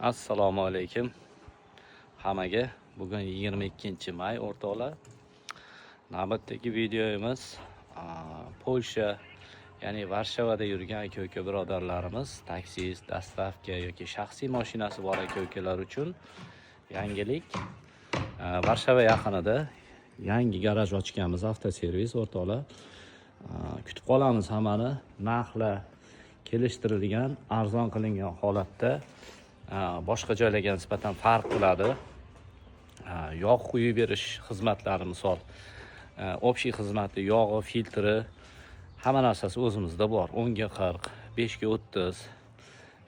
Assalomu alaykum hammaga. Bugun 22-may o'rtoqlar. Navbatdagi videomiz Polsha, ya'ni Varshavada yurgan aka-uka birodarlarimiz, taksist, dastavka yoki shaxsiy mashinasi bor aka-ukalar uchun yangilik. Varshava yaqinida yangi garaj ochganmiz, avtoservis o'rtoqlar. Kutib qolamiz hammani. Narxlar kelishtirilgan, arzon qilingan holatda. Boshqa joylarga nisbatan farq qiladi. Yog' quyib berish xizmatlari, misol общий xizmati, yog'i, filtri, hamma narsasi o'zimizda bor. 10 ga 40, 5 ga 30.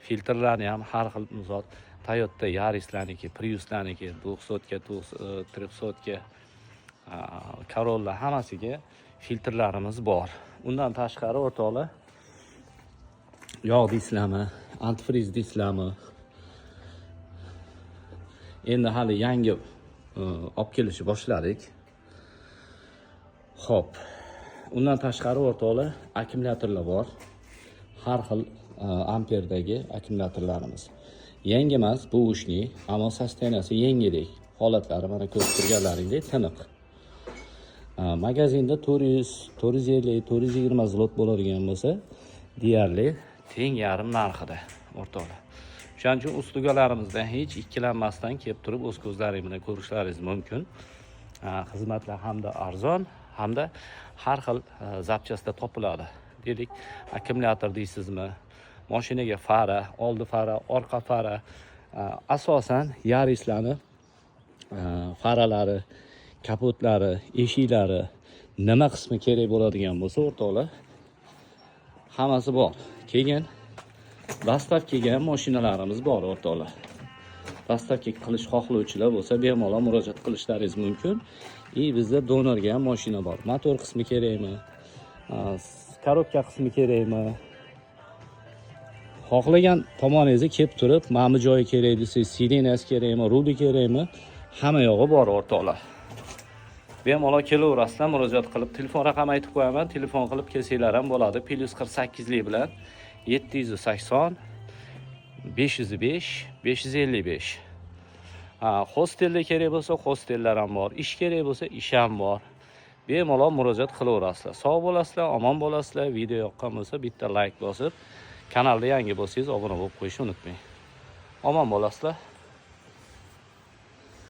Filtrlarni ham har xil, misol Toyota Yaris'larniki, Prius'larniki, 200 ga 300 ga Corolla hammasiga filtrlarimiz bor. Undan tashqari o'rtoqlar, yog' dislami, antifriz dislami endi hali yangi olib kelishni boshladik. Xo'p. Undan tashqari o'rtoqlar, akkumulyatorlar bor. Har xil amperdagi akkumulyatorlarimiz. Yangi emas, bu ushni, ammo sosteniyasi yengidek. Holatlari mana ko'rib turganlaringdek tiniq. Magazinda 400, 450, 420 zlot bo'ladigan bo'lsa, deyarli teng yarim narxida o'rtoqlar. Shuning uchun ustugalarimizdan hech ikkilanmasdan kelib turib o'z ko'zlaringiz bilan ko'rishlaringiz mumkin. Xizmatlar hamda arzon, hamda har xil zapchasta topiladi. Dedik, akkumulyator deysizmi, mashinaga fara, oldi fara, orqa fara, asosan Yaris'larni faralari, kapotlari, eshiklari, nima qismi kerak bo'ladigan bo'lsa o'rtoqlar, hammasi bor. Keyin dastavkaga ham mashinalarimiz bor o'rtoqlar. Dastavka qilish xohlovchilar bo'lsa, bemalol murojaat qilishlaringiz mumkin. Bizda donorga ham mashina bor. Motor qismi kerakmi? Korobka qismi kerakmi? Xohlagan tomoningizga kelib turib, mana bu joyi kerak desa, sirenasi kerakmi, ruli kerakmi? Hamma yog'i bor o'rtoqlar. Bemalol kelaverasizlar, murojaat qilib, telefon raqamini aytib qo'yaman, telefon qilib kelsanglar ham bo'ladi. +48 lik bilan 780 505 555. Hostelda kerak bo'lsa, hostellar ham bor. Ish kerak bo'lsa, ish ham bor. Bemalol murojaat qilaverasizlar. Sog' bo'lasizlar, omon bo'lasizlar. Video yoqqan bo'lsa, bitta like bosib, kanalda yangi bo'lsangiz obuna bo'lib qo'yishni unutmang. Omon bo'lasizlar.